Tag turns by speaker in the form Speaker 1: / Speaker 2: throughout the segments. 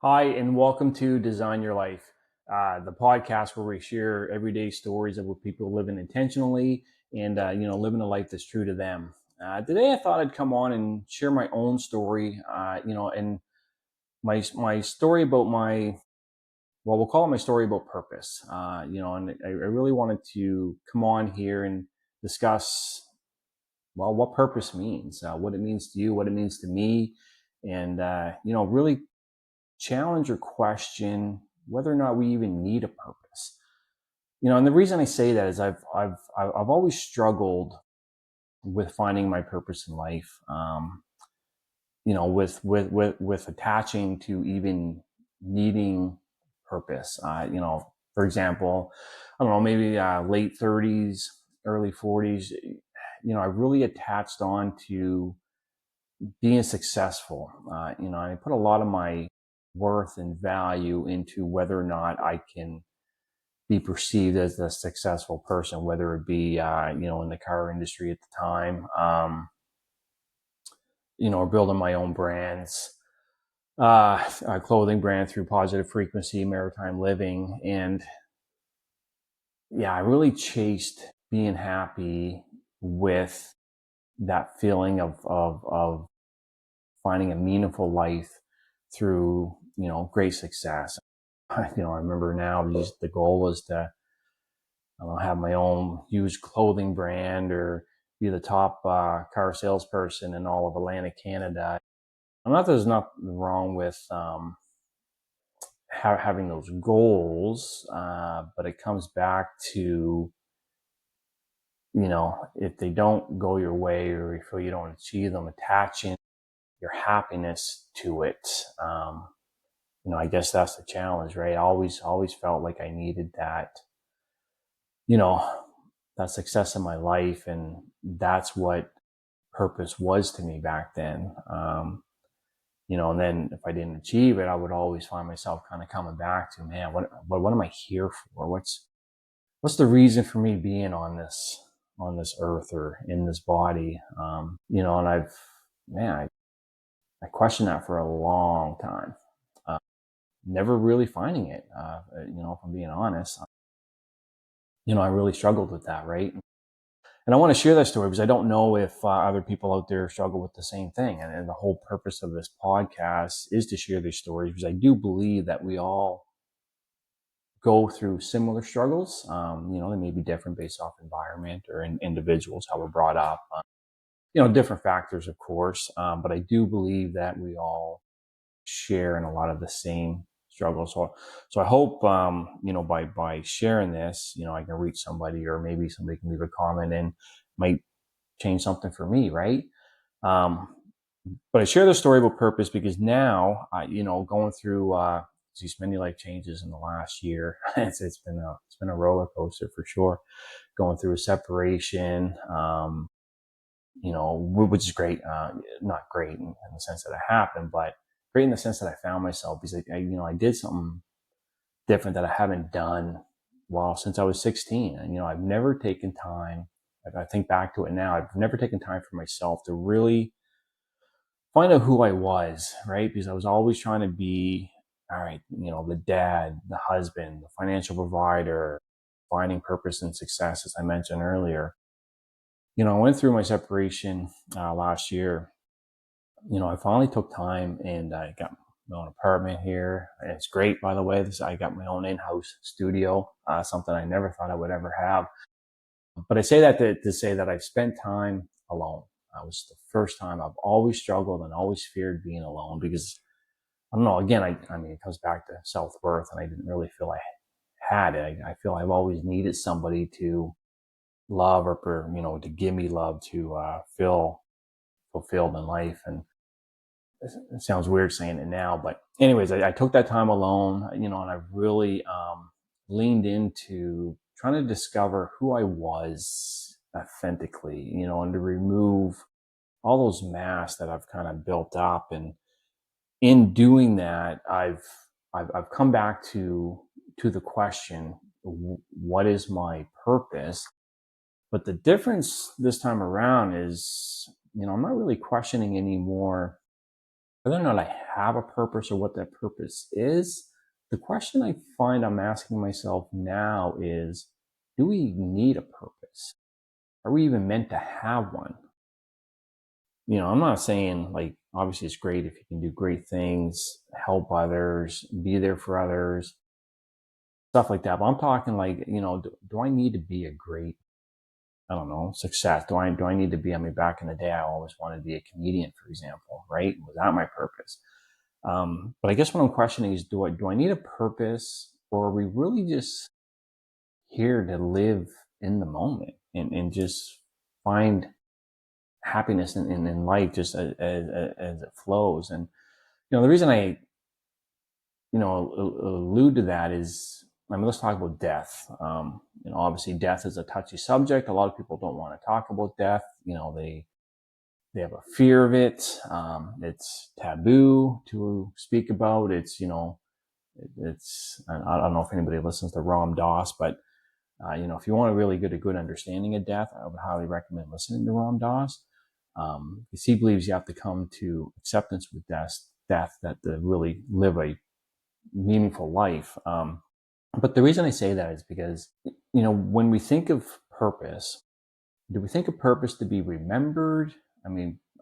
Speaker 1: Hi, and welcome to Design Your Life, the podcast where we share everyday stories of what people living intentionally and living a life that's true to them. Today, I thought I'd come on and share my own story. And my story about we'll call it my story about purpose. And I really wanted to come on here and discuss what purpose means, what it means to you, what it means to me, and really challenge or question whether or not we even need a purpose. And the reason I say that is I've always struggled with finding my purpose in life. With attaching to even needing purpose. For example, I don't know, maybe late 30s, early 40s. I really attached on to being successful. I put a lot of my worth and value into whether or not I can be perceived as a successful person, whether it be, in the car industry at the time, or building my own brands, a clothing brand through Positive Frequency, Maritime Living. And yeah, I really chased being happy with that feeling of finding a meaningful life through, great success. I remember now the goal was to have my own used clothing brand or be the top car salesperson in all of Atlantic, Canada. I'm not that there's nothing wrong with having those goals, but it comes back to, if they don't go your way or you feel you don't achieve them, attaching your happiness to it. I guess that's the challenge, right? I always felt like I needed you know, that success in my life. And that's what purpose was to me back then. And then if I didn't achieve it, I would always find myself kind of coming back to, man, what am I here for? What's the reason for me being on this earth or in this body? And I questioned that for a long time. Uh, Never really finding it. If I'm being honest, I really struggled with that, right? And I want to share that story because I don't know if other people out there struggle with the same thing. And the whole purpose of this podcast is to share these stories because I do believe that we all go through similar struggles. They may be different based off environment or individuals, how we're brought up, different factors, of course. But I do believe that we all share in a lot of the same struggles. So I hope, by sharing this, I can reach somebody, or maybe somebody can leave a comment and might change something for me, right? Um, but I share the story about purpose because now, going through these many life changes in the last year, it's been a roller coaster for sure. Going through a separation, which is great, not great in the sense that it happened, but great in the sense that I found myself because I did something different that I haven't done since I was 16. And I've never taken time. If I think back to it now, I've never taken time for myself to really find out who I was, right? Because I was always trying to be, all right, the dad, the husband, the financial provider, finding purpose and success, as I mentioned earlier. I went through my separation last year. I finally took time and I got my own apartment here. And it's great, by the way. I got my own in-house studio, something I never thought I would ever have. But I say that to say that I've spent time alone. That was the first time. I've always struggled and always feared being alone because I don't know. Again, I mean, it comes back to self-worth, and I didn't really feel I had it. I feel I've always needed somebody to love or to give me love to feel fulfilled in life. And it sounds weird saying it now, but anyways, I took that time alone, and I really leaned into trying to discover who I was authentically, and to remove all those masks that I've kind of built up. And in doing that, I've come back to the question, what is my purpose? But the difference this time around is, I'm not really questioning anymore whether or not I have a purpose or what that purpose is, the question I find I'm asking myself now is, do we need a purpose? Are we even meant to have one? I'm not saying, like, obviously it's great if you can do great things, help others, be there for others, stuff like that. But I'm talking like, do I need to be a great, I don't know, success? Do I need to be, back in the day, I always wanted to be a comedian, for example, right? Was that my purpose? But I guess what I'm questioning is, do I need a purpose, or are we really just here to live in the moment and just find happiness in life just as it flows? And the reason I allude to that is, let's talk about death. Obviously death is a touchy subject. A lot of people don't want to talk about death. They have a fear of it. It's taboo to speak about. I don't know if anybody listens to Ram Dass, but if you want to really get a good understanding of death, I would highly recommend listening to Ram Dass. Because he believes you have to come to acceptance with death that to really live a meaningful life. But the reason I say that is because, when we think of purpose, do we think of purpose to be remembered?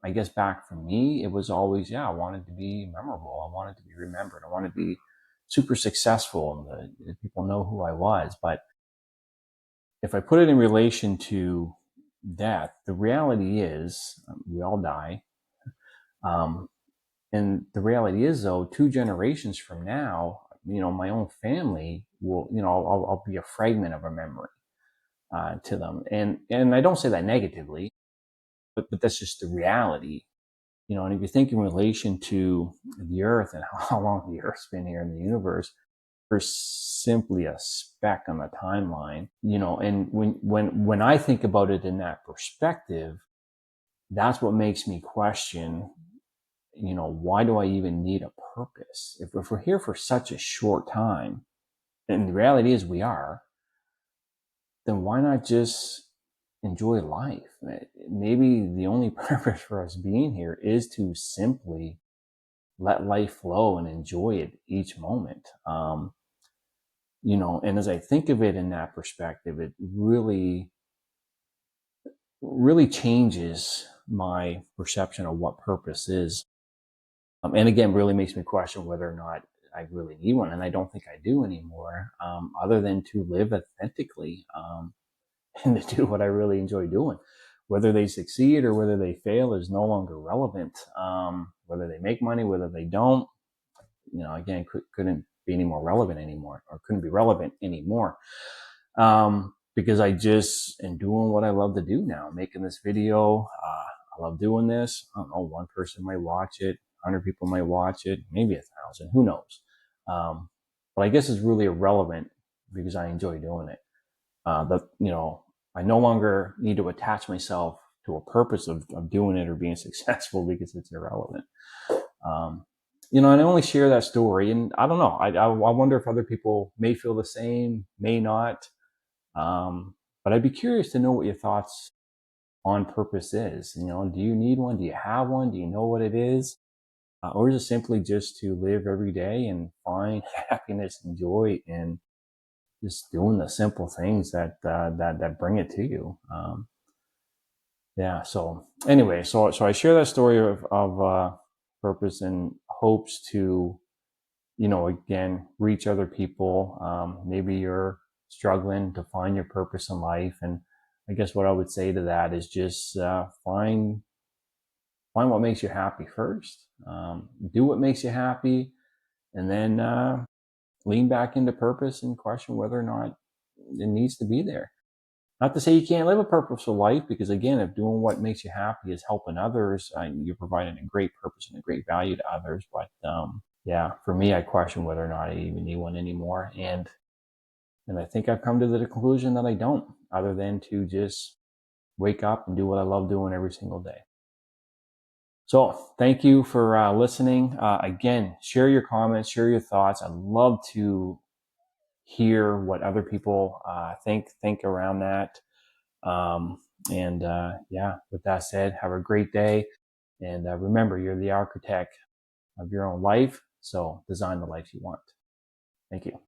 Speaker 1: I guess back for me, it was always, I wanted to be memorable. I wanted to be remembered. I wanted to be super successful and people know who I was. But if I put it in relation to death, the reality is we all die. And the reality is, though, 2 generations from now, my own family will, I'll be a fragment of a memory to them. And I don't say that negatively, but that's just the reality. And if you think in relation to the Earth and how long the Earth's been here in the universe, we're simply a speck on the timeline. And when I think about it in that perspective, that's what makes me question, why do I even need a purpose? If we're here for such a short time, and the reality is we are, then why not just enjoy life? Maybe the only purpose for us being here is to simply let life flow and enjoy it each moment. And as I think of it in that perspective, it really, really changes my perception of what purpose is. And again, really makes me question whether or not I really need one. And I don't think I do anymore, other than to live authentically, and to do what I really enjoy doing. Whether they succeed or whether they fail is no longer relevant. Whether they make money, whether they don't, again, couldn't be any more relevant anymore, or couldn't be relevant anymore. Because I just am doing what I love to do now, making this video. I love doing this. I don't know, one person might watch it, 100 people might watch it, maybe 1,000, who knows? But I guess it's really irrelevant because I enjoy doing it. I no longer need to attach myself to a purpose of doing it or being successful because it's irrelevant. And I only share that story, and I don't know. I wonder if other people may feel the same, may not. But I'd be curious to know what your thoughts on purpose is. Do you need one? Do you have one? Do you know what it is? Or is it simply just to live every day and find happiness and joy in just doing the simple things that bring it to you? So anyway, so I share that story of purpose in hopes to, again, reach other people. Maybe you're struggling to find your purpose in life, and I guess what I would say to that is just find what makes you happy first. Do what makes you happy, and then lean back into purpose and question whether or not it needs to be there. Not to say you can't live a purposeful life, because again, if doing what makes you happy is helping others, you're providing a great purpose and a great value to others. But for me, I question whether or not I even need one anymore. And I think I've come to the conclusion that I don't, other than to just wake up and do what I love doing every single day. So thank you for listening. Again, share your comments, share your thoughts. I'd love to hear what other people think around that. With that said, have a great day. And remember, you're the architect of your own life. So design the life you want. Thank you.